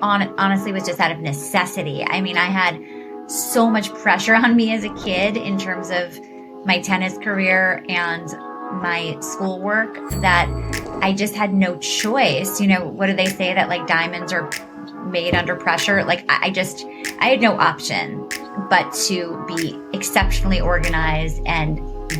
honestly was just out of necessity. I mean, I had so much pressure on me as a kid in terms of my tennis career and my schoolwork that I just had no choice. You know, what do they say, that like diamonds are made under pressure? Like I had no option but to be exceptionally organized and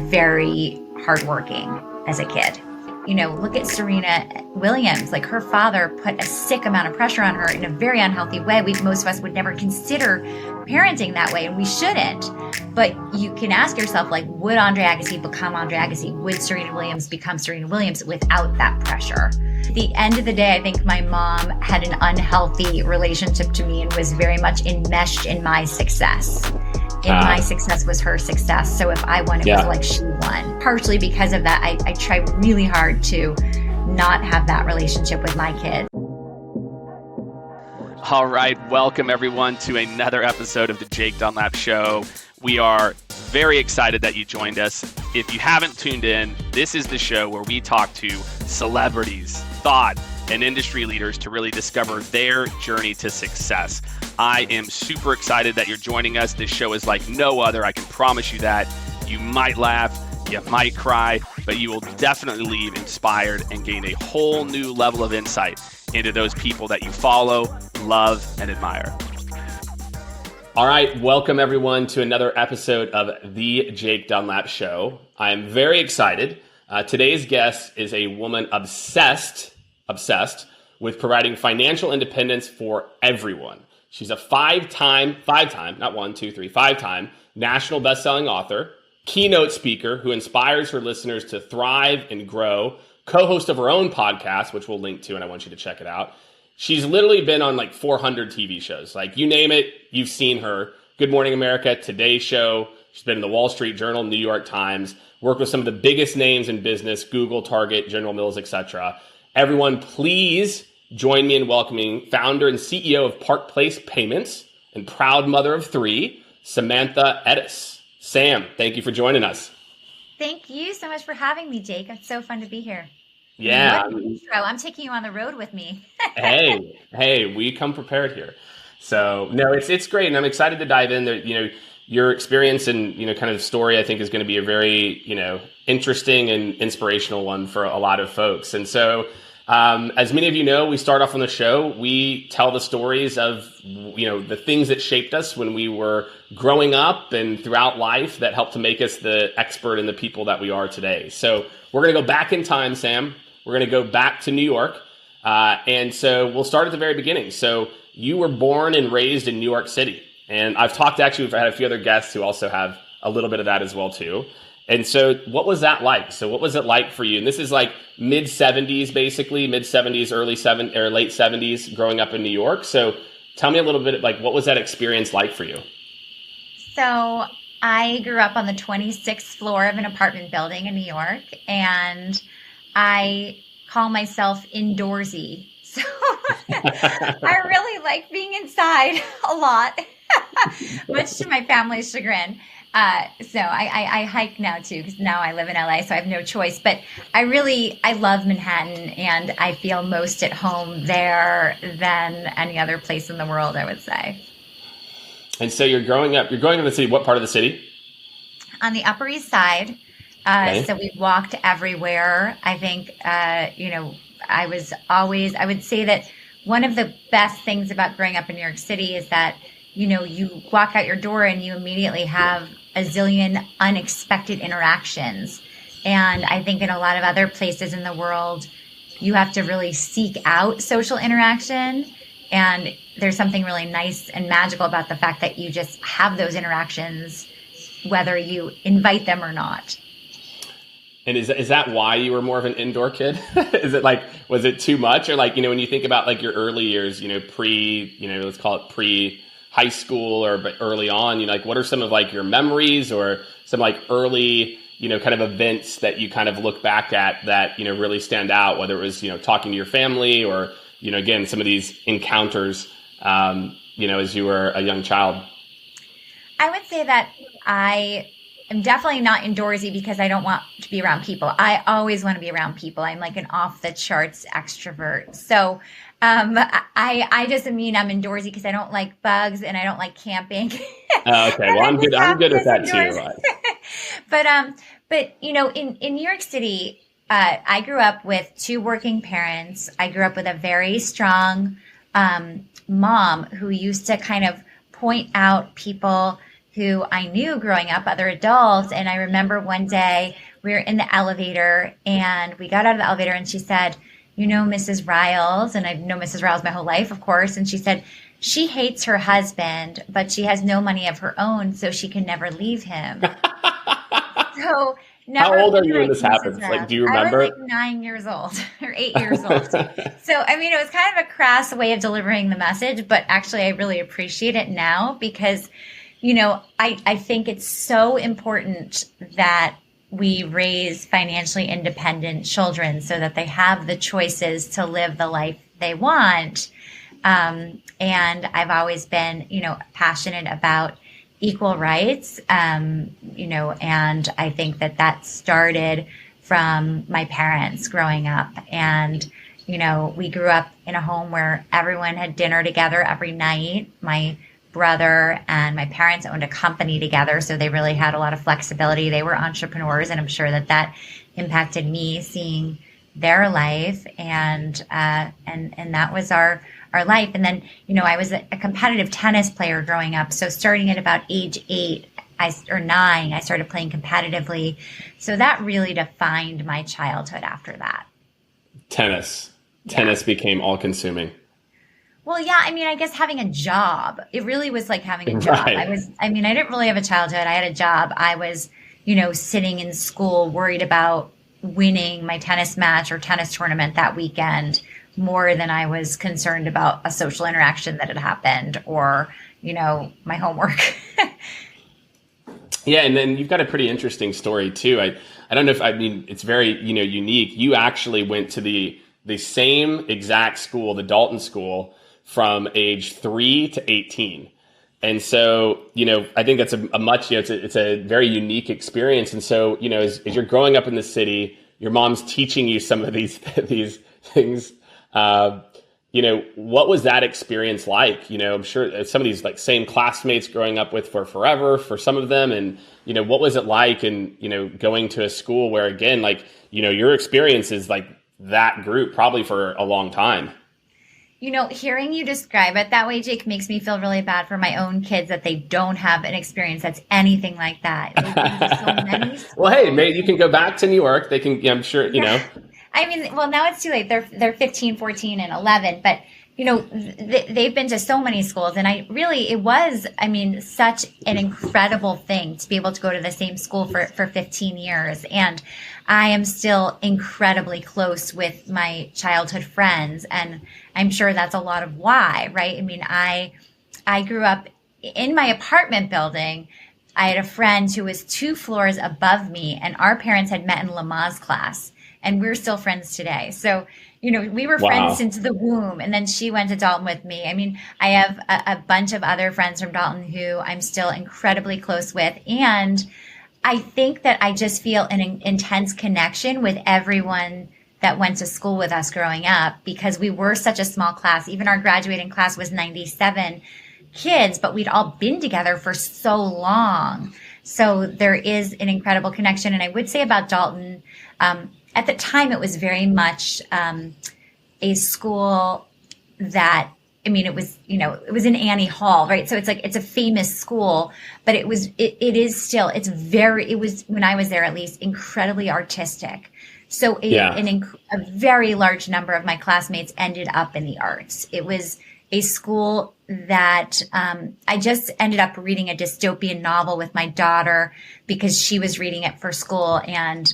very hardworking as a kid. You know, look at Serena Williams. Like, her father put a sick amount of pressure on her in a very unhealthy way. Most of us would never consider parenting that way, and we shouldn't. But you can ask yourself, like, would Andre Agassi become Andre Agassi? Would Serena Williams become Serena Williams without that pressure? At the end of the day, I think my mom had an unhealthy relationship to me and was very much enmeshed in my success. And my success was her success. So if I won, it was like she won. Partially because of that, I try really hard to not have that relationship with my kids. All right. Welcome, everyone, to another episode of the Jake Dunlap Show. We are very excited that you joined us. If you haven't tuned in, this is the show where we talk to celebrities, thought, and industry leaders to really discover their journey to success. I am super excited that you're joining us. This show is like no other. I can promise you that. You might laugh, you might cry, but you will definitely leave inspired and gain a whole new level of insight into those people that you follow, love, and admire. All right, welcome everyone to another episode of the Jake Dunlap Show. I am very excited. Today's guest is a woman obsessed with providing financial independence for everyone. She's a five-time national best-selling author, keynote speaker who inspires her listeners to thrive and grow, co-host of her own podcast, which we'll link to, and I want you to check it out. She's literally been on like 400 TV shows. Like, you name it, you've seen her. Good Morning America, Today Show. She's been in the Wall Street Journal, New York Times, worked with some of the biggest names in business, Google, Target, General Mills, etc. Everyone, please join me in welcoming founder and CEO of Park Place Payments and proud mother of three, Samantha Ettus. Sam, thank you for joining us. Thank you so much for having me, Jake. It's so fun to be here. Yeah. I'm taking you on the road with me. hey, we come prepared here. So no, it's great. And I'm excited to dive in there. You know, your experience and, kind of story, I think, is going to be a very, interesting and inspirational one for a lot of folks. And so, as many of you know, we start off on the show, we tell the stories of, the things that shaped us when we were growing up and throughout life that helped to make us the expert and the people that we are today. So we're going to go back in time, Sam. We're going to go back to New York. And so we'll start at the very beginning. So you were born and raised in New York City. And I've had a few other guests who also have a little bit of that as well, too. And so what was that like? So what was it like for you? And this is like mid-70s, basically, mid-70s, late 70s, growing up in New York. So tell me a little bit, like, what was that experience like for you? So I grew up on the 26th floor of an apartment building in New York, and I call myself indoorsy. So I really like being inside a lot, much to my family's chagrin. So I hike now too, because now I live in LA, so I have no choice. But I love Manhattan, and I feel most at home there than any other place in the world, I would say. And so you're growing up in the city. What part of the city? On the Upper East Side. Okay. So we walked everywhere. I think, I would say that one of the best things about growing up in New York City is that, you walk out your door and you immediately have a zillion unexpected interactions. And I think in a lot of other places in the world, you have to really seek out social interaction. And there's something really nice and magical about the fact that you just have those interactions, whether you invite them or not. And is that why you were more of an indoor kid? Is it like, was it too much? Or like, when you think about like your early years, let's call it pre-high school or early on, like what are some of like your memories or some like early, kind of events that you kind of look back at that, really stand out, whether it was, talking to your family or, again, some of these encounters, as you were a young child? I would say that I'm definitely not indoorsy because I don't want to be around people. I always want to be around people. I'm like an off the charts extrovert. So I just mean I'm indoorsy because I don't like bugs and I don't like camping. Oh, okay. Well, I'm good. I'm good with that Indoors. too. But in New York City, I grew up with two working parents. I grew up with a very strong mom who used to kind of point out people who I knew growing up, other adults. And I remember one day we were in the elevator and we got out of the elevator and she said, Mrs. Riles, and I've known Mrs. Riles my whole life, of course. And she said, she hates her husband, but she has no money of her own, so she can never leave him. So never. How old are you when this happens? Like, do you remember? I was like 9 years old or 8 years old. So, it was kind of a crass way of delivering the message, but actually I really appreciate it now because, I think it's so important that we raise financially independent children so that they have the choices to live the life they want. And I've always been, passionate about equal rights, and I think that started from my parents growing up. And, we grew up in a home where everyone had dinner together every night. My brother and my parents owned a company together, so they really had a lot of flexibility. They were entrepreneurs, and I'm sure that impacted me seeing their life, and that was our life. And then, I was a competitive tennis player growing up. So starting at about age 8 or 9, I started playing competitively. So that really defined my childhood after that. Tennis Yeah. became all consuming. Well, yeah, I guess having a job, it really was like having a job. Right. I didn't really have a childhood. I had a job. I was, sitting in school worried about winning my tennis match or tennis tournament that weekend more than I was concerned about a social interaction that had happened or, my homework. Yeah. And then you've got a pretty interesting story too. I don't know if, it's very, unique. You actually went to the same exact school, the Dalton School, from age 3 to 18. And so, I think that's a much, it's a very unique experience. And so, as you're growing up in the city, your mom's teaching you some of these things. What was that experience like? I'm sure some of these like same classmates growing up with for forever for some of them. And, what was it like? And, going to a school where, again, like, your experience is like that group probably for a long time. Hearing you describe it that way, Jake, makes me feel really bad for my own kids that they don't have an experience that's anything like that. So many schools. Well, hey, maybe you can go back to New York. They can, I'm sure, Well, now it's too late. They're 15, 14, and 11, but they've been to so many schools, and it was such an incredible thing to be able to go to the same school for 15 years. And I am still incredibly close with my childhood friends, and I'm sure that's a lot of why, right? I grew up in my apartment building. I had a friend who was 2 floors above me, and our parents had met in Lamaze class, and we're still friends today. So, we were friends since the womb, and then she went to Dalton with me. I have a bunch of other friends from Dalton who I'm still incredibly close with, and I think that I just feel an intense connection with everyone that went to school with us growing up because we were such a small class. Even our graduating class was 97 kids, but we'd all been together for so long. So there is an incredible connection. And I would say about Dalton, at the time, it was very much a school that, it was, it was in Annie Hall, right? So it's a famous school, but it was when I was there, at least, incredibly artistic. So a very large number of my classmates ended up in the arts. It was a school that I just ended up reading a dystopian novel with my daughter because she was reading it for school, and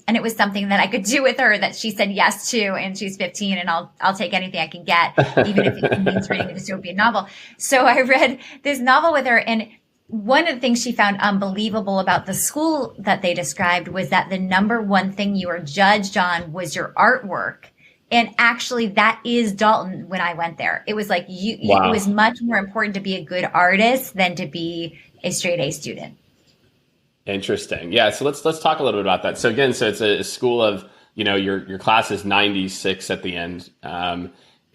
it was something that I could do with her that she said yes to, and she's 15, and I'll take anything I can get, even if it means reading a dystopian novel. So I read this novel with her, and one of the things she found unbelievable about the school that they described was that the number one thing you were judged on was your artwork. And actually, that is Dalton when I went there. It was like it was much more important to be a good artist than to be a straight A student. Interesting. Yeah. So let's talk a little bit about that. So again, it's a school of, your class is 96 at the end.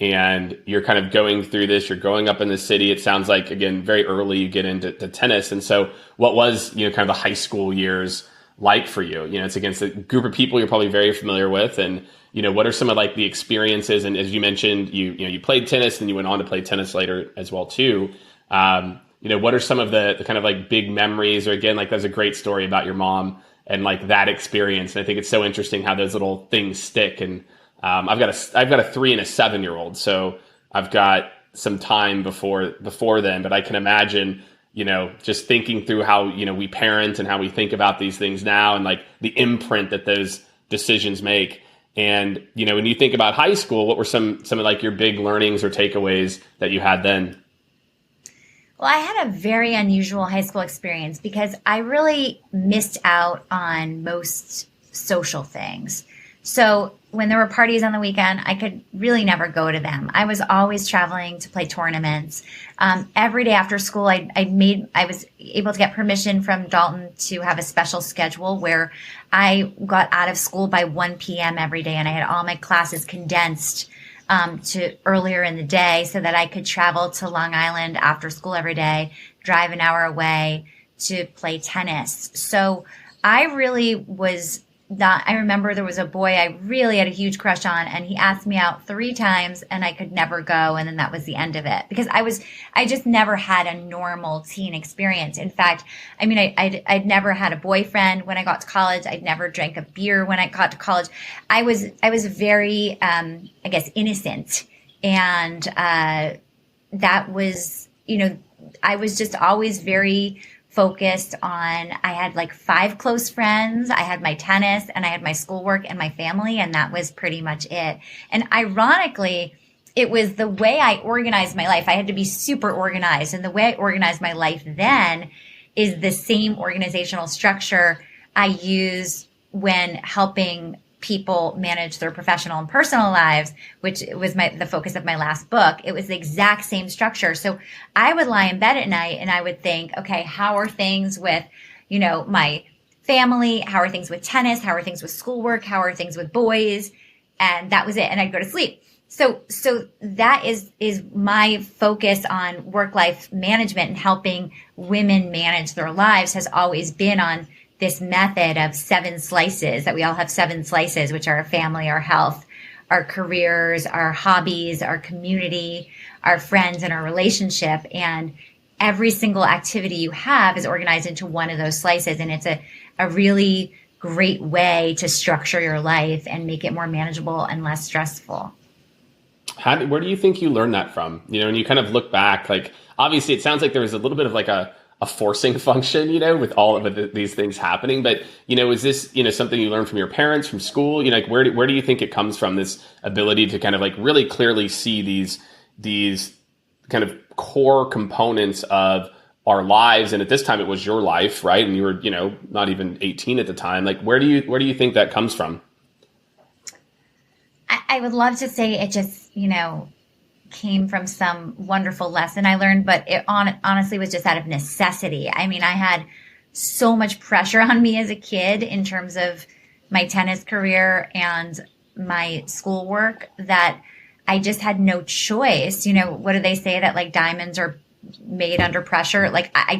and you're kind of going through this, you're growing up in the city. It sounds like, again, very early you get into tennis. And so what was, kind of the high school years like for you? It's against a group of people you're probably very familiar with. And, what are some of like the experiences? And as you mentioned, you played tennis and you went on to play tennis later as well too. What are some of the kind of like big memories, or again, like there's a great story about your mom and like that experience. And I think it's so interesting how those little things stick. And I've got a 3 and a 7-year-old, so I've got some time before then. But I can imagine, just thinking through how we parent and how we think about these things now, and like the imprint that those decisions make. And when you think about high school, what were some of like your big learnings or takeaways that you had then? Well, I had a very unusual high school experience because I really missed out on most social things. So when there were parties on the weekend, I could really never go to them. I was always traveling to play tournaments. Every day after school, I was able to get permission from Dalton to have a special schedule where I got out of school by 1 p.m. every day, and I had all my classes condensed to earlier in the day so that I could travel to Long Island after school every day, drive an hour away to play tennis. So I really was I remember there was a boy I really had a huge crush on, and he asked me out 3 times and I could never go. And then that was the end of it, because I just never had a normal teen experience. In fact, I'd never had a boyfriend when I got to college. I'd never drank a beer when I got to college. I was very, innocent. And, that was, I was just always very focused on, I had like 5 close friends, I had my tennis, and I had my schoolwork and my family, and that was pretty much it. And ironically, it was the way I organized my life. I had to be super organized, and the way I organized my life then is the same organizational structure I use when helping people manage their professional and personal lives, which was the focus of my last book. It was the exact same structure. So I would lie in bed at night and I would think, okay, how are things with, my family? How are things with tennis? How are things with schoolwork? How are things with boys? And that was it. And I'd go to sleep. So that is my focus on work-life management, and helping women manage their lives has always been on this method of 7 slices, that we all have 7 slices, which are our family, our health, our careers, our hobbies, our community, our friends, and our relationship. And every single activity you have is organized into one of those slices. And it's a really great way to structure your life and make it more manageable and less stressful. Where do you think you learned that from? When you kind of look back, like, obviously it sounds like there was a little bit of like a forcing function, with all of these things happening. But, is this, something you learned from your parents, from school? Like where do you think it comes from, this ability to kind of like really clearly see these kind of core components of our lives? And at this time it was your life, right? And you were, not even 18 at the time. Like, where do you think that comes from? I would love to say it just, came from some wonderful lesson I learned, but it honestly was just out of necessity. I had so much pressure on me as a kid in terms of my tennis career and my schoolwork that I just had no choice. What do they say, that like diamonds are made under pressure? Like I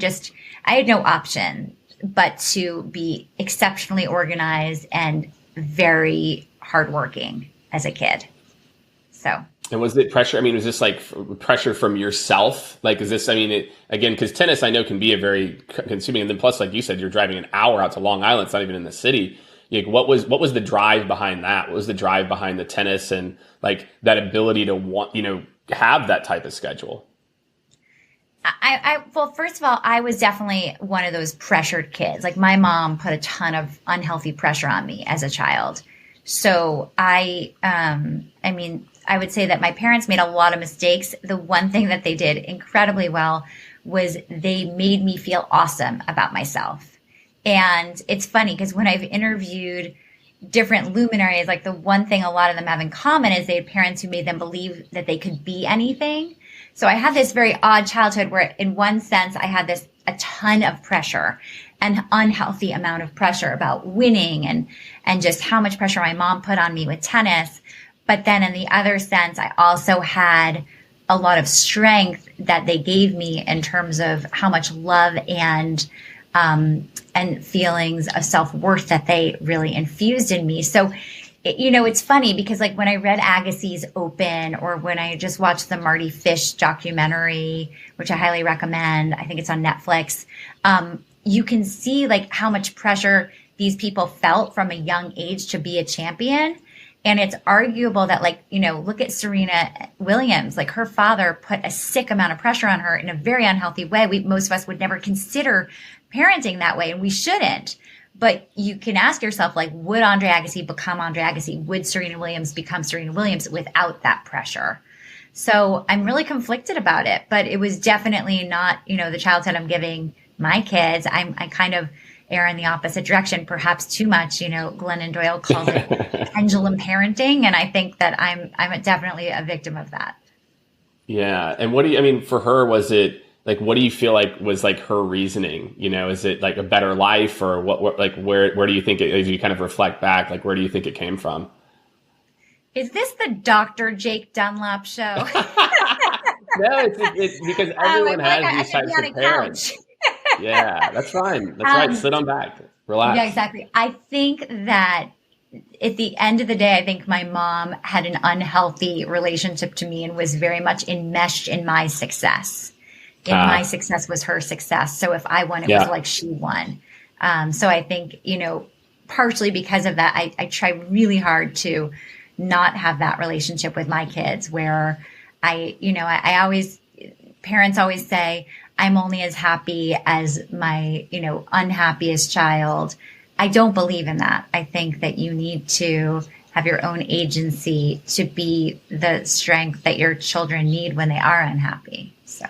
had no option but to be exceptionally organized and very hardworking as a kid. So. And was it pressure? Was this like pressure from yourself? Like, is this, again, because tennis I know can be a very consuming, and then plus, like you said, you're driving an hour out to Long Island. It's not even in the city. Like, what was the drive behind that? What was the drive behind the tennis and like that ability to want, have that type of schedule? Well, first of all, I was definitely one of those pressured kids. Like my mom put a ton of unhealthy pressure on me as a child. So I would say that my parents made a lot of mistakes. The one thing that they did incredibly well was they made me feel awesome about myself. And it's funny because when I've interviewed different luminaries, like the one thing a lot of them have in common is they had parents who made them believe that they could be anything. So I had this very odd childhood where in one sense I had a ton of pressure, an unhealthy amount of pressure about winning and just how much pressure my mom put on me with tennis. But then in the other sense, I also had a lot of strength that they gave me in terms of how much love and feelings of self-worth that they really infused in me. So, it's funny because like when I read Agassiz Open, or when I just watched the Marty Fish documentary, which I highly recommend, I think it's on Netflix, you can see like how much pressure these people felt from a young age to be a champion. And it's arguable that like, look at Serena Williams, like her father put a sick amount of pressure on her in a very unhealthy way. Most of us would never consider parenting that way, and we shouldn't. But you can ask yourself, like, would Andre Agassi become Andre Agassi? Would Serena Williams become Serena Williams without that pressure? So I'm really conflicted about it, but it was definitely not, the childhood I'm giving my kids. I kind of err in the opposite direction, perhaps too much. Glennon Doyle calls it pendulum parenting. And I think that I'm definitely a victim of that. Yeah. And for her, was it like, what do you feel like was like her reasoning? Is it like a better life, or what like, where do you think as you kind of reflect back, like, where do you think it came from? Is this the Dr. Jake Dunlap Show? No, it's because everyone has these types of parents. Yeah, that's fine. That's right. Sit on back. Relax. Yeah, exactly. I think that at the end of the day, I think my mom had an unhealthy relationship to me and was very much enmeshed in my success. My success was her success. So if I won, it was like she won. So I think, partially because of that, I try really hard to not have that relationship with my kids where parents always say, I'm only as happy as my, unhappiest child. I don't believe in that. I think that you need to have your own agency to be the strength that your children need when they are unhappy. So.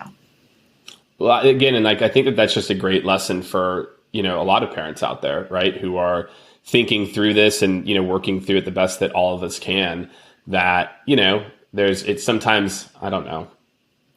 Well, again, and like, I think that's just a great lesson for, a lot of parents out there, right? Who are thinking through this and, working through it the best that all of us can, that, it's sometimes, I don't know,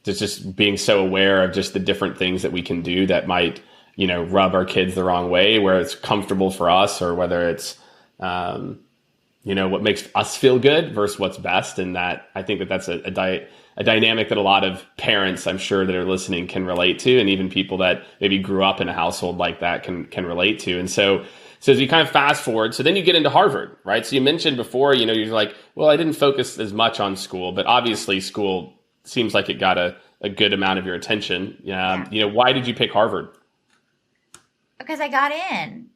just being so aware of just the different things that we can do that might, rub our kids the wrong way, where it's comfortable for us, or whether it's, what makes us feel good versus what's best. And that, I think that's a dynamic that a lot of parents, I'm sure, that are listening can relate to. And even people that maybe grew up in a household like that can relate to. And so as you kind of fast forward, so then you get into Harvard, right? So you mentioned before, you're like, well, I didn't focus as much on school, but obviously school seems like it got a good amount of your attention. Why did you pick Harvard? Because I got in.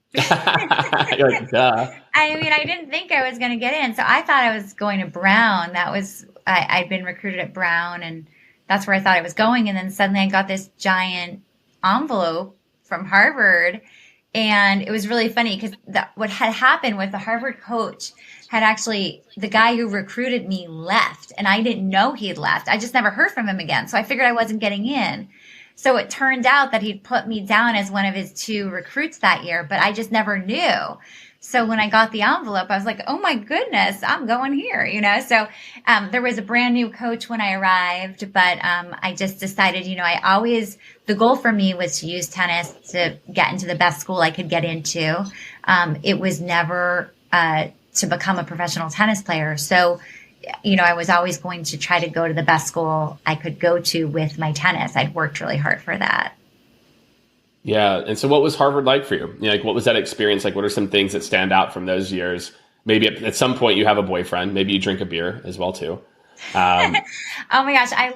You're like, duh. I didn't think I was going to get in. So I thought I was going to Brown. I'd been recruited at Brown, and that's where I thought I was going. And then suddenly I got this giant envelope from Harvard. And it was really funny because what had happened with the Harvard coach had actually, the guy who recruited me left, and I didn't know he had left. I just never heard from him again. So I figured I wasn't getting in. So it turned out that he'd put me down as one of his 2 recruits that year, but I just never knew. So when I got the envelope, I was like, oh my goodness, I'm going here, So there was a brand new coach when I arrived, but I just decided, the goal for me was to use tennis to get into the best school I could get into. It was never to become a professional tennis player. So, I was always going to try to go to the best school I could go to with my tennis. I'd worked really hard for that. Yeah. And so what was Harvard like for you? Like, what was that experience like? What are some things that stand out from those years? Maybe at some point you have a boyfriend, maybe you drink a beer as well too. Oh my gosh. I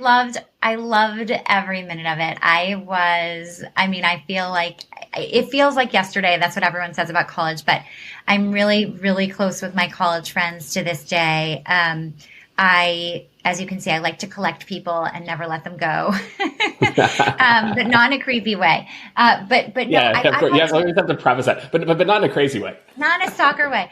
loved every minute of it. I feel like it feels like yesterday. That's what everyone says about college, but I'm really, really close with my college friends to this day. As you can see, I like to collect people and never let them go, but not in a creepy way. But yeah, no, of course. You have to preface that, but not in a crazy way. Not in a stalker way.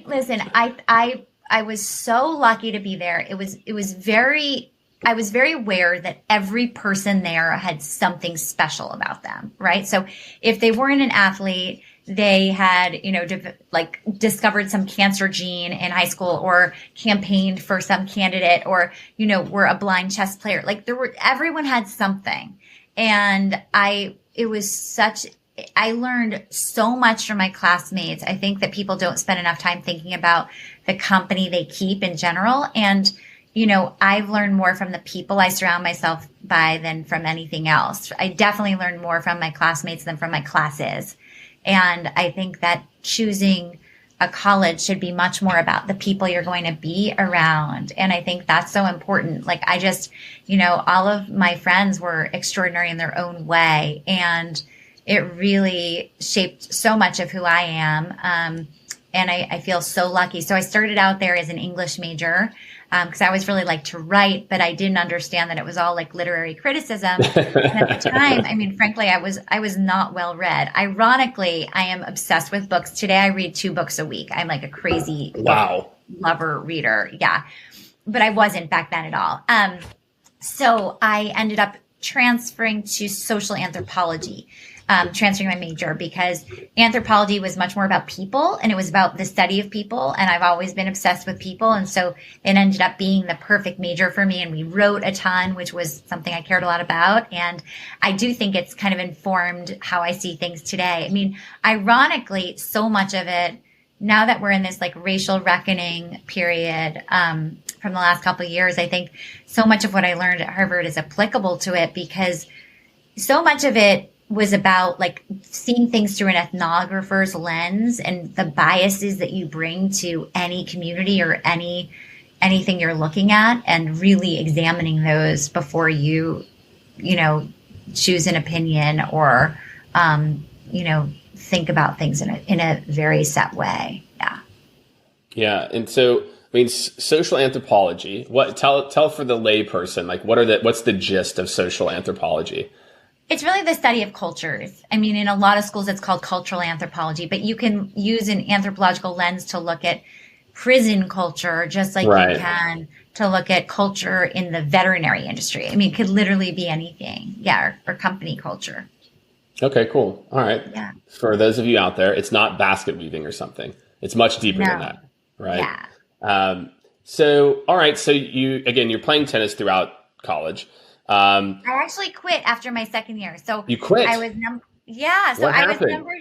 Listen, I was so lucky to be there. I was very aware that every person there had something special about them, right? So if they weren't an athlete, they had, discovered some cancer gene in high school, or campaigned for some candidate, or, were a blind chess player. Everyone had something. And it was such I learned so much from my classmates. I think that people don't spend enough time thinking about the company they keep in general. And, I've learned more from the people I surround myself by than from anything else. I definitely learned more from my classmates than from my classes. And I think that choosing a college should be much more about the people you're going to be around. And I think that's so important. Like all of my friends were extraordinary in their own way. And it really shaped so much of who I am. And I feel so lucky. So I started out there as an English major because I always really liked to write, but I didn't understand that it was all like literary criticism. And at the time, frankly, I was not well read. Ironically, I am obsessed with books. Today, I read 2 books a week. I'm like a crazy lover reader. Yeah. But I wasn't back then at all. So I ended up transferring to social anthropology. Transferring my major because anthropology was much more about people and it was about the study of people. And I've always been obsessed with people. And so it ended up being the perfect major for me. And we wrote a ton, which was something I cared a lot about. And I do think it's kind of informed how I see things today. Ironically, so much of it, now that we're in this like racial reckoning period, from the last couple of years, I think so much of what I learned at Harvard is applicable to it because so much of it was about like seeing things through an ethnographer's lens and the biases that you bring to any community or anything you're looking at and really examining those before you choose an opinion or, think about things in a very set way. Yeah. Yeah. And so, social anthropology, tell for the lay person, like what's the gist of social anthropology? It's really the study of cultures. In a lot of schools, it's called cultural anthropology, but you can use an anthropological lens to look at prison culture, just like you can to look at culture in the veterinary industry. It could literally be anything. Yeah. Or company culture. Okay, cool. All right. Yeah. For those of you out there, it's not basket weaving or something. It's much deeper than that. Right. Yeah. All right. So you're playing tennis throughout college. I actually quit after my second year. So you quit? I was So I was number.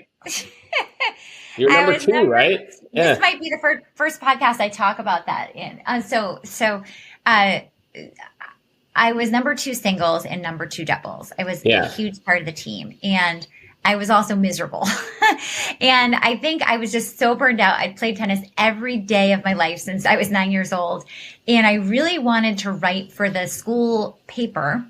You're number 2, right? Yeah. This might be the first podcast I talk about that in. I was number 2 singles and number 2 doubles. I was a huge part of the team, and I was also miserable. And I think I was just so burned out. I'd played tennis every day of my life since I was 9 years old. And I really wanted to write for the school paper.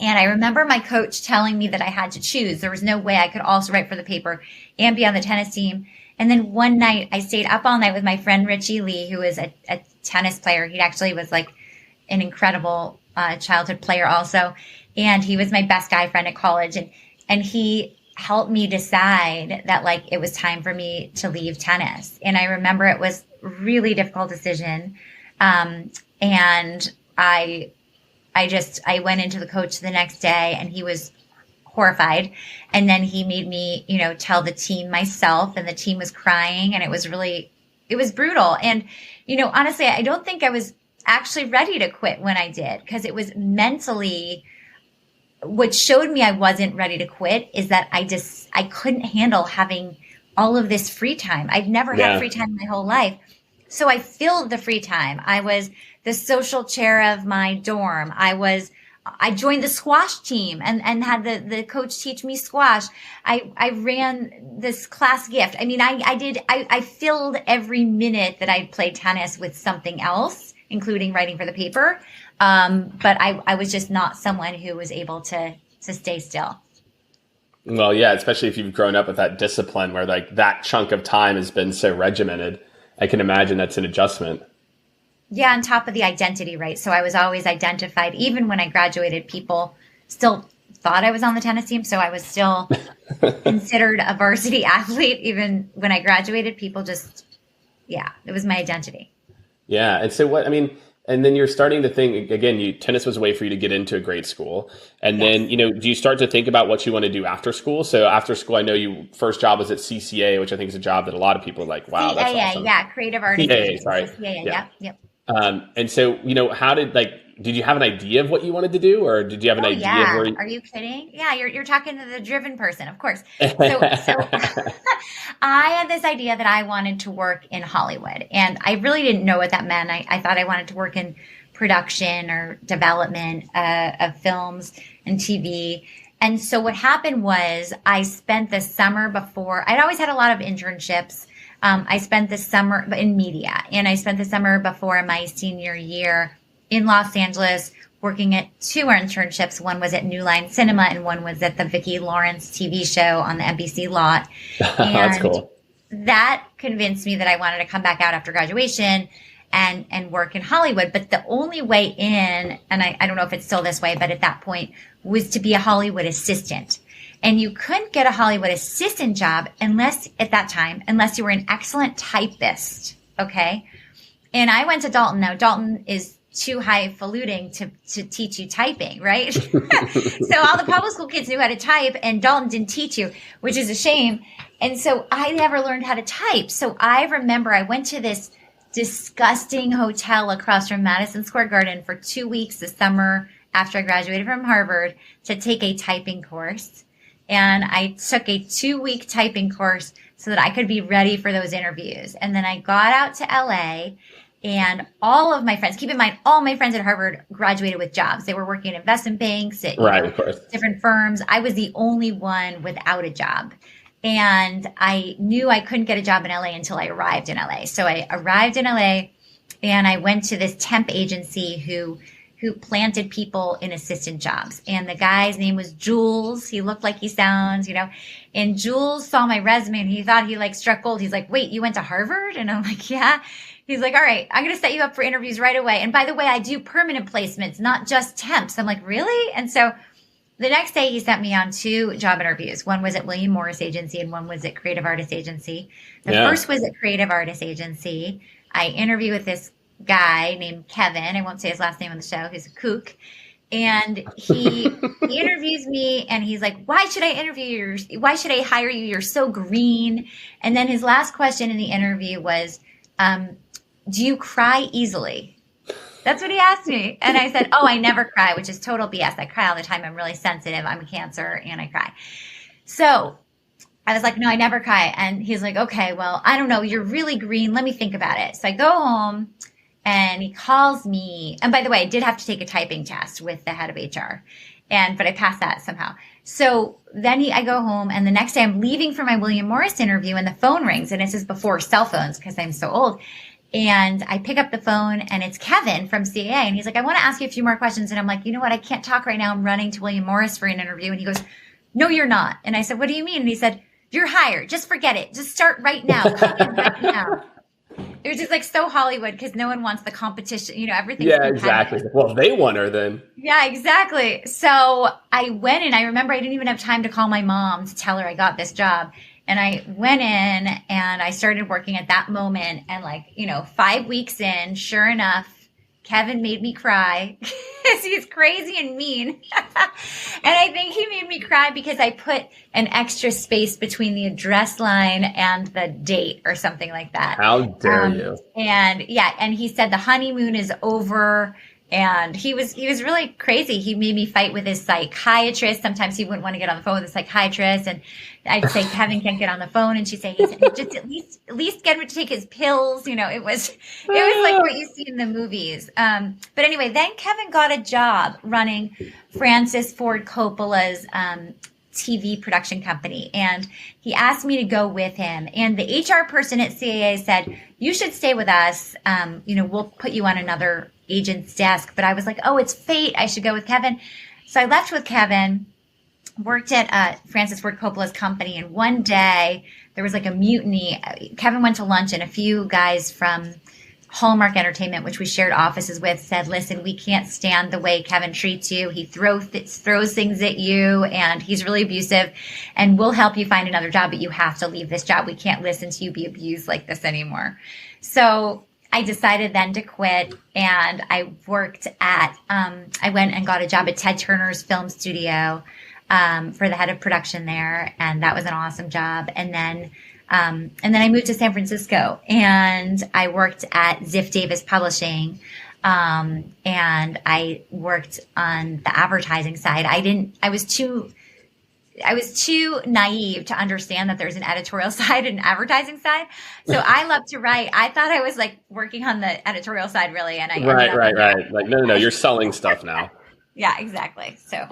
And I remember my coach telling me that I had to choose. There was no way I could also write for the paper and be on the tennis team. And then one night I stayed up all night with my friend Richie Lee, who is a tennis player. He actually was like an incredible childhood player also. And he was my best guy friend at college. And he helped me decide that like it was time for me to leave tennis. And I remember it was a really difficult decision. And I went into the coach the next day and he was horrified. And then he made me, tell the team myself, and the team was crying, and it was brutal. And, honestly, I don't think I was actually ready to quit when I did, because it was mentally, what showed me I wasn't ready to quit is that I couldn't handle having all of this free time. I'd never had free time my whole life. So I filled the free time. I was the social chair of my dorm. I joined the squash team and had the coach teach me squash. I ran this class gift. I filled every minute that I played tennis with something else, including writing for the paper. But I was just not someone who was able to stay still. Well, yeah, especially if you've grown up with that discipline where like that chunk of time has been so regimented. I can imagine that's an adjustment. Yeah, on top of the identity, right? So I was always identified. Even when I graduated, people still thought I was on the tennis team. So I was still considered a varsity athlete. Even when I graduated, people just, it was my identity. Yeah. And so and then you're starting to think, again, tennis was a way for you to get into a great school. And then, do you start to think about what you want to do after school? So after school, I know your first job was at CCA, which I think is a job that a lot of people are like, wow, that's awesome. Yeah, creative arts. CAA, sorry. CAA, yep. And so, how did did you have an idea of what you wanted to do, or did you have an idea yeah. of where Are you kidding? Yeah, you're talking to the driven person, of course. So I had this idea that I wanted to work in Hollywood, and I really didn't know what that meant. I thought I wanted to work in production or development of films and TV. And so what happened was I spent the summer before, I'd always had a lot of internships. I spent the summer in media, and I spent the summer before my senior year in Los Angeles working at 2 internships. One was at New Line Cinema and one was at the Vicki Lawrence TV show on the NBC lot. That's cool. That convinced me that I wanted to come back out after graduation and work in Hollywood. But the only way in, and I don't know if it's still this way, but at that point was to be a Hollywood assistant. And you couldn't get a Hollywood assistant job unless you were an excellent typist. Okay. And I went to Dalton. Now, Dalton is too highfalutin to teach you typing, right? So all the public school kids knew how to type, and Dalton didn't teach you, which is a shame. And so I never learned how to type. So I remember I went to this disgusting hotel across from Madison Square Garden for 2 weeks the summer after I graduated from Harvard to take a typing course. And I took a 2-week typing course so that I could be ready for those interviews. And then I got out to LA, and all of my friends, keep in mind, all my friends at Harvard graduated with jobs. They were working at investment banks, at of course, different firms. I was the only one without a job. And I knew I couldn't get a job in LA until I arrived in LA. So I arrived in LA, and I went to this temp agency who planted people in assistant jobs. And the guy's name was Jules. He looked like he sounds, and Jules saw my resume and he thought he struck gold. He's like, wait, you went to Harvard? And I'm like, yeah. He's like, all right, I'm going to set you up for interviews right away. And by the way, I do permanent placements, not just temps. I'm like, really? And so the next day he sent me on 2 job interviews. One was at William Morris Agency and one was at Creative Artists Agency. The first was at Creative Artists Agency. I interviewed with this guy named Kevin. I won't say his last name on the show. He's a kook. And he interviews me and he's like, why should I interview you? Why should I hire you? You're so green. And then his last question in the interview was, do you cry easily? That's what he asked me. And I said, oh, I never cry, which is total BS. I cry all the time. I'm really sensitive. I'm a Cancer and I cry. So I was like, no, I never cry. And he's like, okay, well, I don't know. You're really green. Let me think about it. So I go home and he calls me. And by the way, I did have to take a typing test with the head of HR. But I passed that somehow. So then I go home, and the next day I'm leaving for my William Morris interview, and the phone rings, and this is before cell phones because I'm so old. And I pick up the phone, and it's Kevin from CAA, and he's like, I want to ask you a few more questions. And I'm like, you know what? I can't talk right now. I'm running to William Morris for an interview. And he goes, no, you're not. And I said, what do you mean? And he said, you're hired. Just forget it. Just start right now. Come in right now. It was just so Hollywood because no one wants the competition. Everything's exactly. Well, they won her then. Yeah, exactly. So I went in. I remember I didn't even have time to call my mom to tell her I got this job. And I went in and I started working at that moment. And 5 weeks in, sure enough, Kevin made me cry because he's crazy and mean. And I think he made me cry because I put an extra space between the address line and the date or something like that. How dare you? And he said the honeymoon is over. And he was really crazy. He made me fight with his psychiatrist. Sometimes he wouldn't want to get on the phone with his psychiatrist. And I'd say, Kevin can't get on the phone. And she'd say, just at least get him to take his pills. It was like what you see in the movies. But anyway, then Kevin got a job running Francis Ford Coppola's TV production company. And he asked me to go with him. And the HR person at CAA said, you should stay with us. We'll put you on another agent's desk. But I was like, oh, it's fate. I should go with Kevin. So I left with Kevin, worked at Francis Ford Coppola's company. And one day there was a mutiny. Kevin went to lunch and a few guys from Hallmark Entertainment, which we shared offices with, said, listen, we can't stand the way Kevin treats you. He throws things at you and he's really abusive, and we'll help you find another job, but you have to leave this job. We can't listen to you be abused like this anymore. So I decided then to quit, and I worked at, I went and got a job at Ted Turner's film studio for the head of production there. And that was an awesome job. And then I moved to San Francisco and I worked at Ziff Davis Publishing And I worked on the advertising side. I was too naive to understand that there's an editorial side and an advertising side. So I love to write. I thought I was like working on the editorial side really. And I right. Like, no, you're selling stuff now. Yeah, exactly. So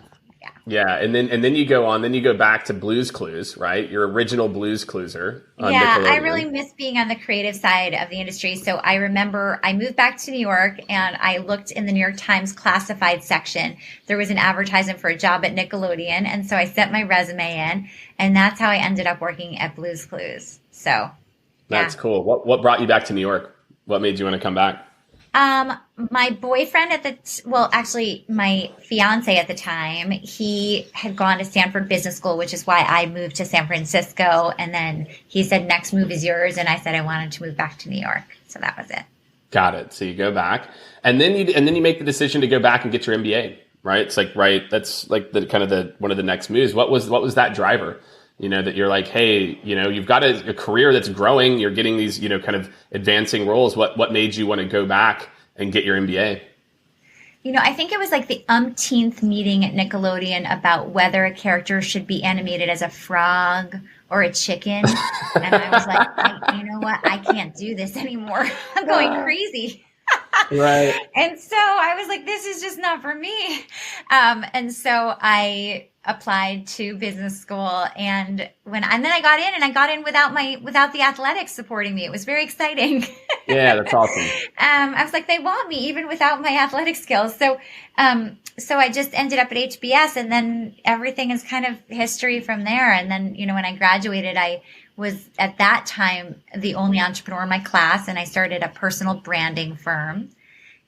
yeah. And then you go back to Blue's Clues, right? Your original Blue's Clueser. Yeah, I really miss being on the creative side of the industry. So I remember I moved back to New York and I looked in the New York Times classified section. There was an advertisement for a job at Nickelodeon. And so I sent my resume in, and that's how I ended up working at Blue's Clues. So that's cool. What brought you back to New York? What made you want to come back? My boyfriend actually my fiance at the time, he had gone to Stanford Business School, which is why I moved to San Francisco. And then he said, next move is yours. And I said, I wanted to move back to New York. So that was it. Got it. So you go back and then you make the decision to go back and get your MBA, right? It's like, right. That's like one of the next moves. What was that driver? That you're like, hey, you've got a career that's growing. You're getting these, kind of advancing roles. What made you want to go back and get your MBA? I think it was like the umpteenth meeting at Nickelodeon about whether a character should be animated as a frog or a chicken. And I was like, you know what? I can't do this anymore. I'm going crazy. Right. And so I was like, this is just not for me. And so I applied to business school, and then I got in without the athletics supporting me. It was very exciting. Yeah, that's awesome. I was like, they want me even without my athletic skills. So I just ended up at HBS, and then everything is kind of history from there. And then, when I graduated, I was at that time the only entrepreneur in my class, and I started a personal branding firm.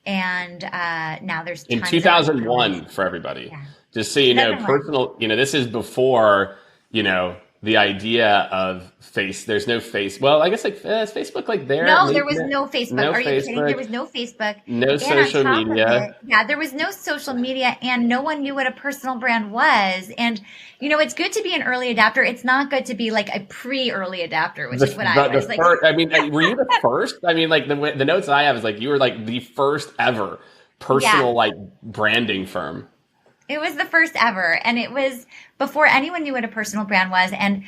And now there's in 2001 for everybody. Yeah. Just so you know, personal, this is before, the idea of there's no face. Well, I guess is Facebook like there? No, there was no Facebook. No Are you kidding? There was no Facebook. No social media. There was no social media, and no one knew what a personal brand was. And, it's good to be an early adapter. It's not good to be like a pre-early adapter, which is what I was like. Were you the first? I mean, like the notes I have is like you were like the first ever personal like branding firm. It was the first ever, and it was before anyone knew what a personal brand was. And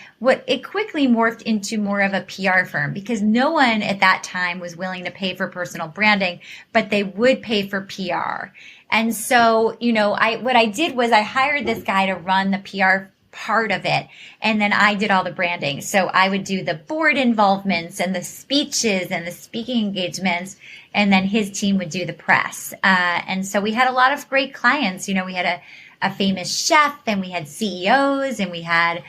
it quickly morphed into more of a PR firm, because no one at that time was willing to pay for personal branding, but they would pay for PR. And so, what I did was I hired this guy to run the PR part of it, and then I did all the branding. So I would do the board involvements and the speeches and the speaking engagements, and then his team would do the press. And so we had a lot of great clients. We had a famous chef, and we had CEOs, and we had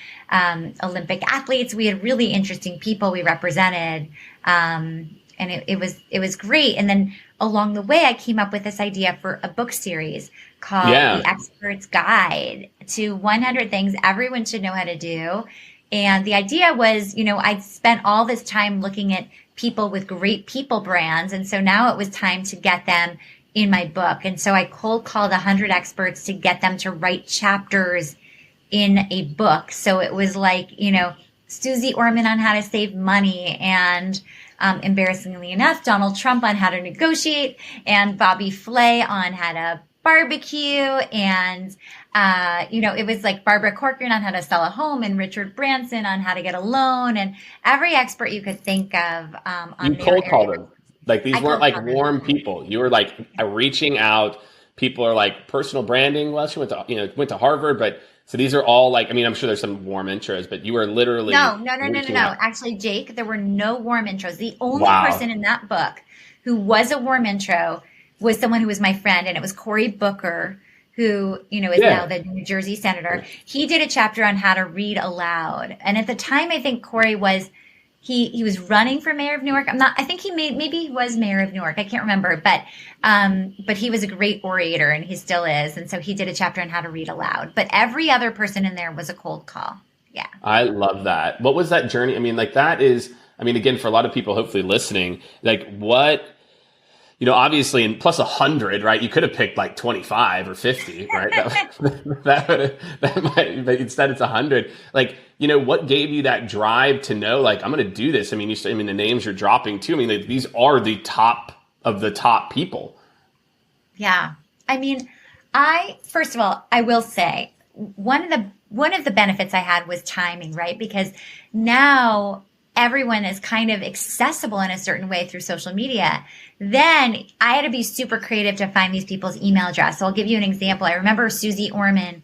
Olympic athletes. We had really interesting people we represented. And it was great. And then along the way, I came up with this idea for a book series called The Expert's Guide to 100 Things Everyone Should Know How to Do. And the idea was, I'd spent all this time looking at people with great people brands. And so now it was time to get them in my book. And so I cold called 100 experts to get them to write chapters in a book. So it was like, Susie Orman on how to save money, and embarrassingly enough, Donald Trump on how to negotiate, and Bobby Flay on how to barbecue, and it was like Barbara Corcoran on how to sell a home, and Richard Branson on how to get a loan, and every expert you could think of. On you cold called them. Like these weren't like warm people. You were like reaching out. People are like personal branding. Well, she went to Harvard, but so these are all like, I'm sure there's some warm intros, but you were literally no. Actually, Jake, there were no warm intros. The only person in that book who was a warm intro was someone who was my friend, and it was Cory Booker, who, is now the New Jersey senator. He did a chapter on how to read aloud. And at the time, I think Cory was, he was running for mayor of New York. I think maybe he was mayor of New York. I can't remember, but he was a great orator, and he still is. And so he did a chapter on how to read aloud, but every other person in there was a cold call. Yeah. I love that. What was that journey? That is, again, for a lot of people, hopefully listening, like what, obviously, and plus 100, right? You could have picked like 25 or 50, right? that might, but instead it's 100. Like, what gave you that drive to know, like, I'm going to do this? The names you're dropping too. These are the top of the top people. Yeah. I mean, first of all, I will say one of the benefits I had was timing, right? Because now everyone is kind of accessible in a certain way through social media. Then I had to be super creative to find these people's email address. So I'll give you an example. I remember Susie Orman.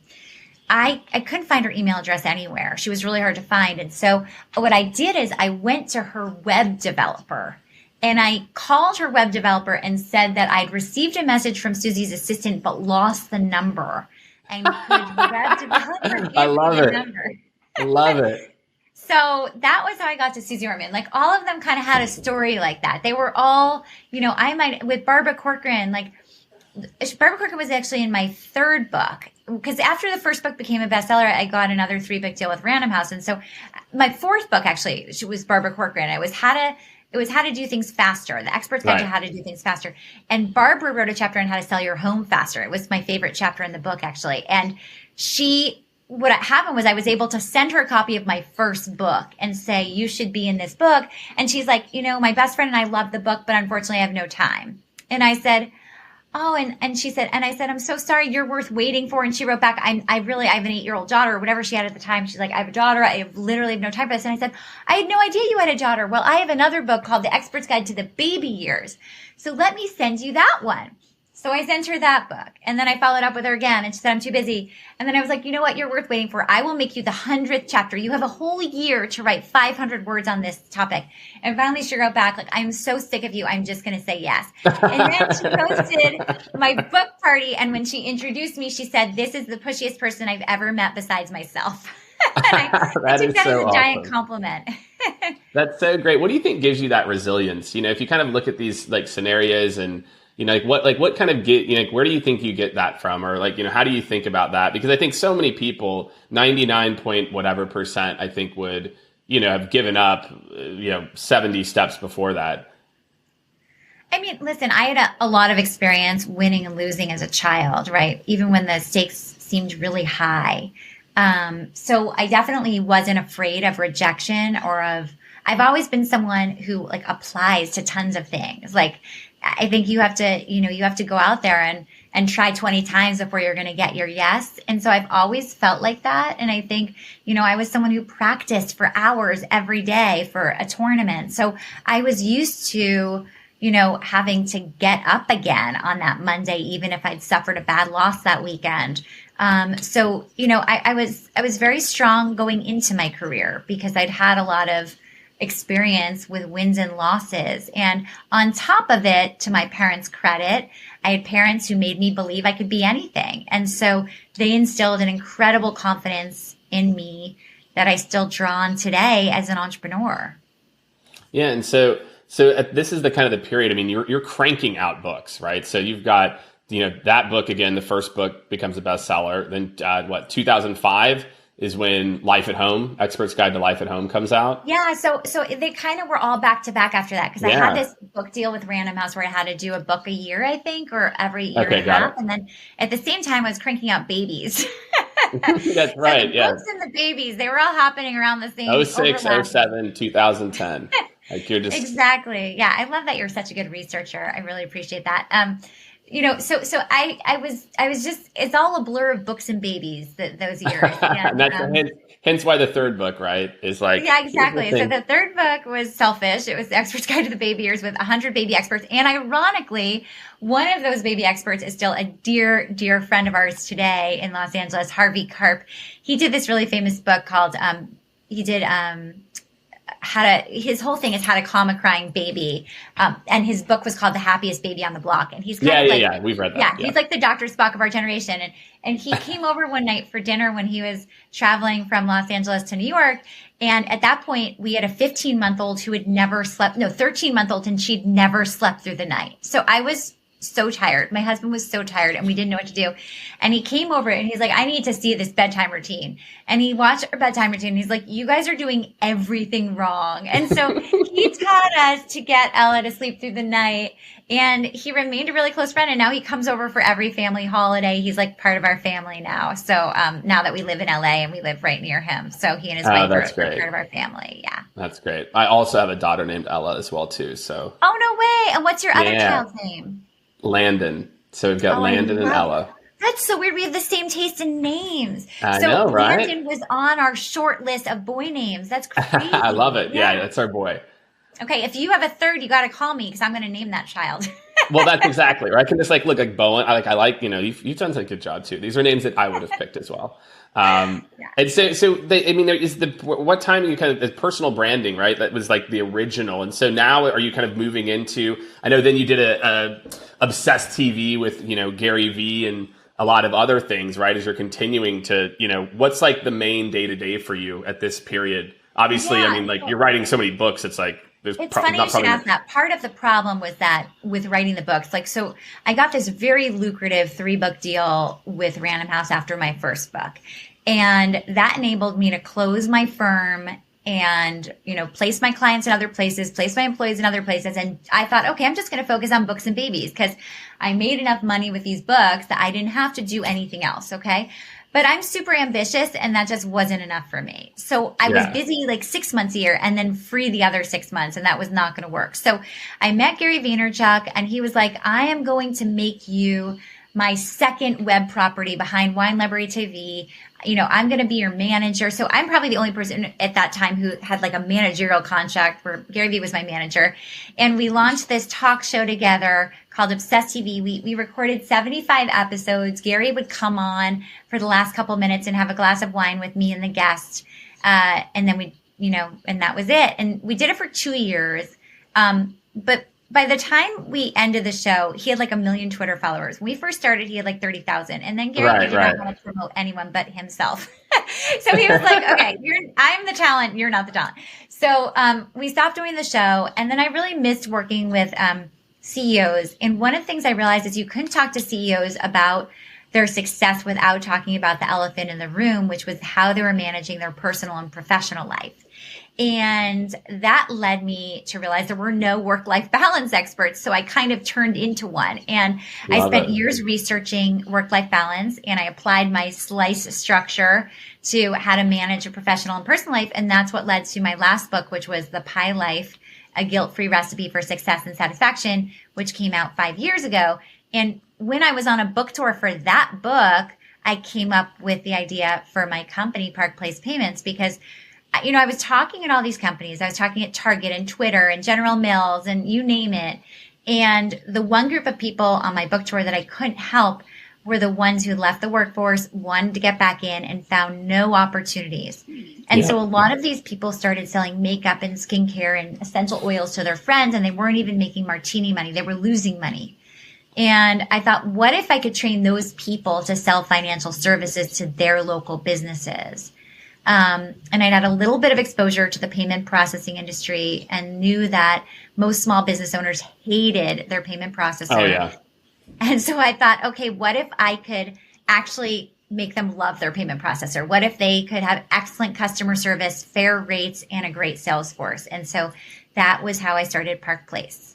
I couldn't find her email address anywhere. She was really hard to find. And so what I did is I went to her web developer and I called her web developer and said that I'd received a message from Susie's assistant, but lost the number. And could web developer give I love me the it. number? I love it. So that was how I got to Susie Orman. Like all of them kind of had a story like that. They were all, with Barbara Corcoran, Barbara Corcoran was actually in my third book, because after the first book became a bestseller, I got another 3-book deal with Random House. And so my fourth book actually was Barbara Corcoran. It was how to do things faster. The Expert's Guide to How to Do Things Faster. And Barbara wrote a chapter on how to sell your home faster. It was my favorite chapter in the book, actually. And what happened was I was able to send her a copy of my first book and say, you should be in this book. And she's like, my best friend and I love the book, but unfortunately I have no time. And I said, oh, and she said, I'm so sorry, you're worth waiting for. And she wrote back, I have an 8-year-old daughter, or whatever she had at the time. She's like, I have a daughter. I literally have no time for this. And I said, I had no idea you had a daughter. Well, I have another book called The Expert's Guide to the Baby Years. So let me send you that one. So I sent her that book. And then I followed up with her again. And she said, I'm too busy. And then I was like, you know what? You're worth waiting for. I will make you the 100th chapter. You have a whole year to write 500 words on this topic. And finally she wrote back, like, I'm so sick of you. I'm just going to say yes. And then she hosted my book party. And when she introduced me, she said, this is the pushiest person I've ever met besides myself. I took that as a giant compliment. That's so great. What do you think gives you that resilience? If you kind of look at these scenarios and what kind of where do you think you get that from? Or how do you think about that? Because I think so many people, 99 point whatever percent, I think would, have given up, 70 steps before that. I mean, listen, I had a lot of experience winning and losing as a child, right? Even when the stakes seemed really high. So I definitely wasn't afraid of rejection I've always been someone who applies to tons of things. I think you have to go out there and try 20 times before you're going to get your yes. And so I've always felt like that. And I think, I was someone who practiced for hours every day for a tournament. So I was used to, having to get up again on that Monday, even if I'd suffered a bad loss that weekend. So, I was very strong going into my career because I'd had a lot of experience with wins and losses. And on top of it, to my parents' credit, I had parents who made me believe I could be anything. And so they instilled an incredible confidence in me that I still draw on today as an entrepreneur. Yeah. And so this is the kind of the period, I mean, you're cranking out books, right? So you've got, that book, again, the first book becomes a bestseller. Then 2005 is when Life at Home, Expert's Guide to Life at Home comes out. Yeah, so they kind of were all back to back after that because I had this book deal with Random House where I had to do a book a year, I think, or every year and a half. And then at the same time, I was cranking out babies. That's right, so the books and the babies, they were all happening around the same 06, 07, 2010. You're just... Exactly. Yeah, I love that you're such a good researcher. I really appreciate that. So I was just, it's all a blur of books and babies those years. And, that's hence why the third book, right, is yeah, exactly. So the third book was Selfish. It was the Expert's Guide to the Baby Years with 100 baby experts. And ironically, one of those baby experts is still a dear, dear friend of ours today in Los Angeles, Harvey Karp. He did this really famous book called, his whole thing is how to calm a crying baby. And his book was called The Happiest Baby on the Block. And he's yeah, we've read that. Yeah, he's like the Dr. Spock of our generation. And he came over one night for dinner when he was traveling from Los Angeles to New York. And at that point, we had a 15-month-old who had never slept, 13-month-old, and she'd never slept through the night. So I was so tired. My husband was so tired and we didn't know what to do. And he came over and he's like, I need to see this bedtime routine. And he watched our bedtime routine. And he's like, you guys are doing everything wrong. And so he taught us to get Ella to sleep through the night. And he remained a really close friend. And now he comes over for every family holiday. He's like part of our family now. So now that we live in LA and we live right near him. So he and his wife are part of our family. Yeah. That's great. I also have a daughter named Ella as well too. So. Oh, no way. And what's your other child's name? Landon. So we've got Oh, I Landon and love Ella. That's so weird. We have the same taste in names. I So know, right? Landon was on our short list of boy names. That's I love crazy. it. Yeah, Yeah. that's our boy. Okay, if you have a third, you got to call me because I'm going to name that child. Well, that's exactly right. I can just like look like Bowen. I like, you've done such a good job too. These are names that I would have picked as well. Yeah. And so they, I mean, there is what time you kind of the personal branding, right? That was like the original. And so now are you kind of moving into, I know then you did a Obsessed TV with, Gary Vee and a lot of other things, right? As you're continuing to, what's like the main day to day for you at this period? Obviously, I Yeah. mean, like you're writing so many books. It's like, It's funny you should ask that. Part of the problem was that with writing the books, so I got this very lucrative 3-book deal with Random House after my first book. And that enabled me to close my firm and, place my clients in other places, place my employees in other places. And I thought, okay, I'm just going to focus on books and babies because I made enough money with these books that I didn't have to do anything else. Okay. But I'm super ambitious and that just wasn't enough for me. So I was busy like 6 months a year and then free the other 6 months, and that was not going to work. So I met Gary Vaynerchuk and he was like, I am going to make you my second web property behind Wine Library TV. I'm going to be your manager. So I'm probably the only person at that time who had like a managerial contract where Gary Vee was my manager. And we launched this talk show together called Obsessed TV. We recorded 75 episodes. Gary would come on for the last couple minutes and have a glass of wine with me and the guest. And then and that was it. And we did it for 2 years. But by the time we ended the show, he had like 1 million Twitter followers. When we first started, he had like 30,000. And then Gary did not want to promote anyone but himself. So he was like, okay, I'm the talent. You're not the talent. So we stopped doing the show. And then I really missed working with CEOs. And one of the things I realized is you couldn't talk to CEOs about their success without talking about the elephant in the room, which was how they were managing their personal and professional life. And that led me to realize there were no work-life balance experts. So I kind of turned into one. And I spent years researching work-life balance, and I applied my slice structure to how to manage a professional and personal life. And that's what led to my last book, which was The Pie Life, A Guilt-Free Recipe for Success and Satisfaction, which came out 5 years ago. And when I was on a book tour for that book, I came up with the idea for my company, Park Place Payments, because I was talking at all these companies. I was talking at Target and Twitter and General Mills and you name it. And the one group of people on my book tour that I couldn't help were the ones who left the workforce, wanted to get back in, and found no opportunities. And so a lot of these people started selling makeup and skincare and essential oils to their friends, and they weren't even making martini money. They were losing money. And I thought, what if I could train those people to sell financial services to their local businesses? And I'd had a little bit of exposure to the payment processing industry and knew that most small business owners hated their payment processor. Oh, yeah. And so I thought, okay, what if I could actually make them love their payment processor? What if they could have excellent customer service, fair rates, and a great sales force? And so that was how I started Park Place.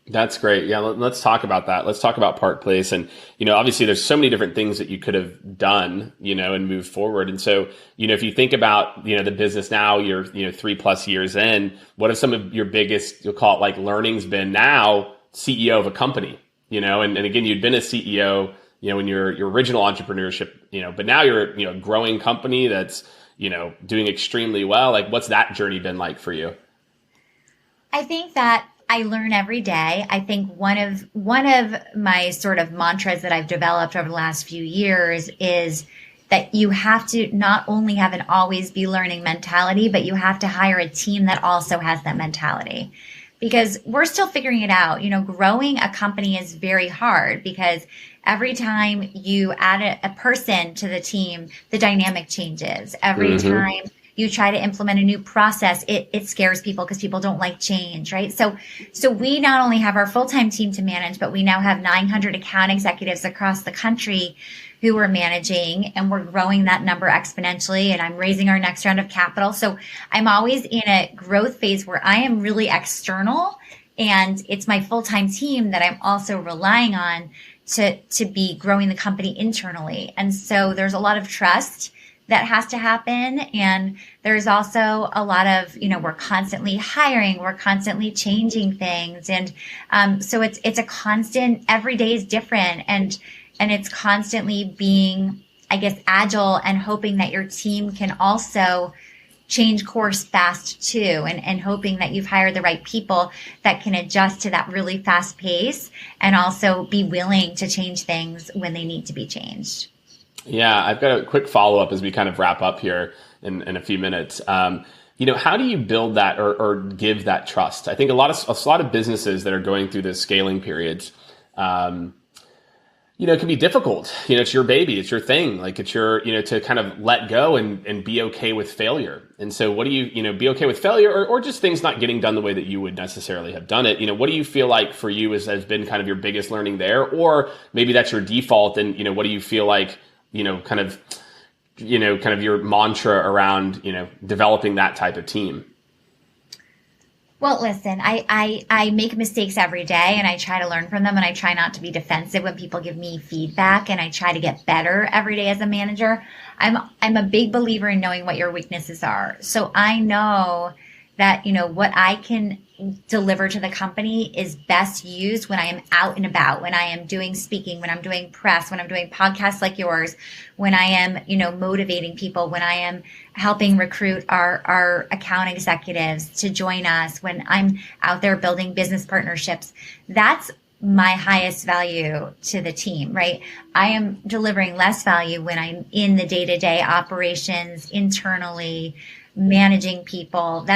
That's great. Yeah, let's talk about that. Let's talk about Park Place. And, obviously there's so many different things that you could have done, and moved forward. And so, if you think about, the business now, you're, 3+ years in, what have some of your biggest, you'll call it like learnings been now CEO of a company, and again, you'd been a CEO, in your original entrepreneurship, but now you're, a growing company that's, doing extremely well. Like what's that journey been like for you? I think that I learn every day. I think one of my sort of mantras that I've developed over the last few years is that you have to not only have an always be learning mentality, but you have to hire a team that also has that mentality. Because we're still figuring it out. Growing a company is very hard because every time you add a person to the team, the dynamic changes. Every time you try to implement a new process, it scares people because people don't like change, right? So we not only have our full-time team to manage, but we now have 900 account executives across the country who we're managing, and we're growing that number exponentially, and I'm raising our next round of capital. So I'm always in a growth phase where I am really external, and it's my full-time team that I'm also relying on to be growing the company internally. And so there's a lot of trust that has to happen. And there's also a lot of, we're constantly hiring, we're constantly changing things. And so it's a constant, every day is different. And it's constantly being, I guess, agile and hoping that your team can also change course fast too, and hoping that you've hired the right people that can adjust to that really fast pace and also be willing to change things when they need to be changed. Yeah, I've got a quick follow-up as we kind of wrap up here in a few minutes. How do you build that or give that trust? I think a lot of businesses that are going through those scaling periods, it can be difficult. It's your baby, it's your thing. Like it's your, to kind of let go and be okay with failure. And so what do you, be okay with failure or just things not getting done the way that you would necessarily have done it? What do you feel like for you has been kind of your biggest learning there? Or maybe that's your default. And, what do you feel like, kind of your mantra around, developing that type of team? Well, listen, I make mistakes every day and I try to learn from them, and I try not to be defensive when people give me feedback, and I try to get better every day as a manager. I'm a big believer in knowing what your weaknesses are. So I know that, what I can deliver to the company is best used when I am out and about, when I am doing speaking, when I'm doing press, when I'm doing podcasts like yours, when I am, motivating people, when I am helping recruit our account executives to join us, when I'm out there building business partnerships. That's my highest value to the team, right? I am delivering less value when I'm in the day-to-day operations, internally, managing people.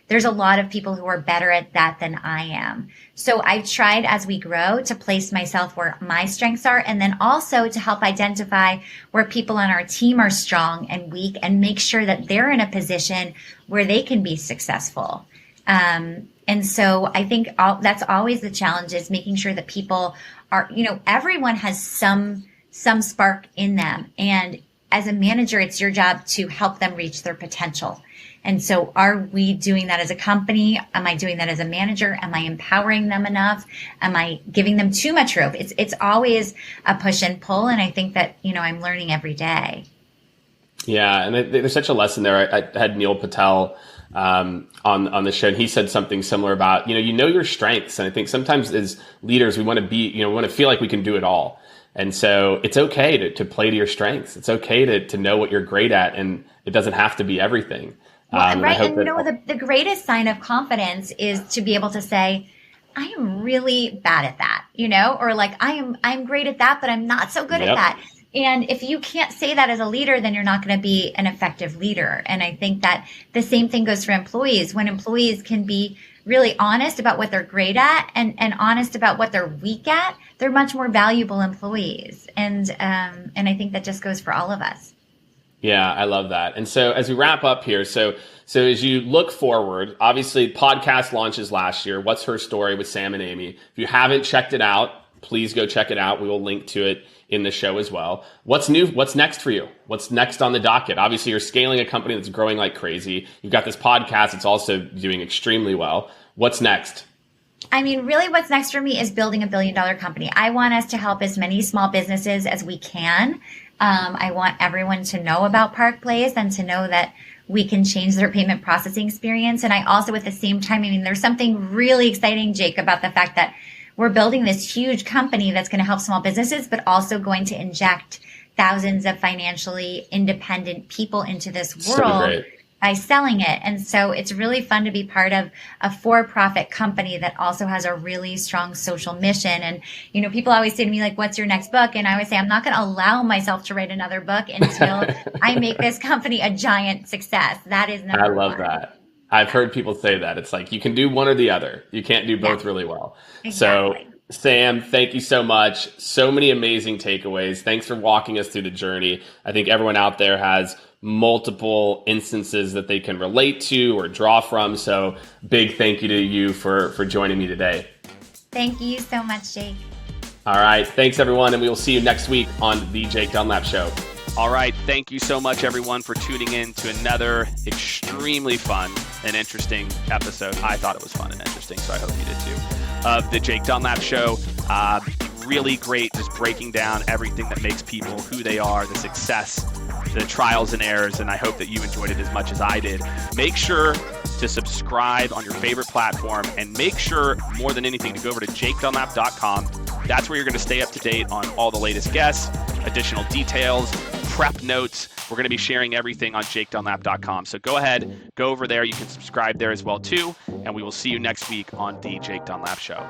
There's a lot of people who are better at that than I am. So I've tried as we grow to place myself where my strengths are, and then also to help identify where people on our team are strong and weak, and make sure that they're in a position where they can be successful. And so I think that's always the challenge, is making sure that people are, everyone has some spark in them. And as a manager, it's your job to help them reach their potential. And so are we doing that as a company? Am I doing that as a manager? Am I empowering them enough? Am I giving them too much rope? It's always a push and pull. And I think that, I'm learning every day. Yeah. And there's such a lesson there. I had Neil Patel on the show, and he said something similar about, you know your strengths. And I think sometimes as leaders, we want to be, we want to feel like we can do it all. And so it's okay to play to your strengths. It's okay to know what you're great at, and it doesn't have to be everything. Well, right. And the greatest sign of confidence is to be able to say, I am really bad at that, or like I'm great at that, but I'm not so good at that. And if you can't say that as a leader, then you're not going to be an effective leader. And I think that the same thing goes for employees. When employees can be really honest about what they're great at and honest about what they're weak at, they're much more valuable employees. And I think that just goes for all of us. Yeah, I love that. And so as we wrap up here, so as you look forward, obviously podcast launches last year. What's Her Story with Sam and Amy? If you haven't checked it out, please go check it out. We will link to it in the show as well. What's new? What's next for you? What's next on the docket? Obviously, you're scaling a company that's growing like crazy. You've got this podcast. It's also doing extremely well. What's next? I mean, really what's next for me is building $1 billion company. I want us to help as many small businesses as we can. I want everyone to know about Park Place and to know that we can change their payment processing experience. And I also, at the same time, there's something really exciting, Jake, about the fact that we're building this huge company that's going to help small businesses, but also going to inject thousands of financially independent people into this world by selling it. And so it's really fun to be part of a for-profit company that also has a really strong social mission. And, people always say to me, like, what's your next book? And I always say, I'm not going to allow myself to write another book until I make this company a giant success. That is number one. I love that. I've heard people say that. It's like, you can do one or the other. You can't do both really well. Exactly. So Sam, thank you so much. So many amazing takeaways. Thanks for walking us through the journey. I think everyone out there has multiple instances that they can relate to or draw from. So big thank you to you for joining me today. Thank you so much, Jake. All right. Thanks, everyone. And we will see you next week on the Jake Dunlap Show. All right. Thank you so much, everyone, for tuning in to another extremely fun and interesting episode. I thought it was fun and interesting, so I hope you did too, of the Jake Dunlap Show. Really great, just breaking down everything that makes people who they are, the success the trials and errors, and I hope that you enjoyed it as much as I did. Make sure to subscribe on your favorite platform, and make sure, more than anything, to go over to jakedunlap.com. That's where you're going to stay up to date on all the latest guests, additional details, prep notes. We're going to be sharing everything on jakedunlap.com. So go ahead, go over there. You can subscribe there as well too, and we will see you next week on the Jake Dunlap Show.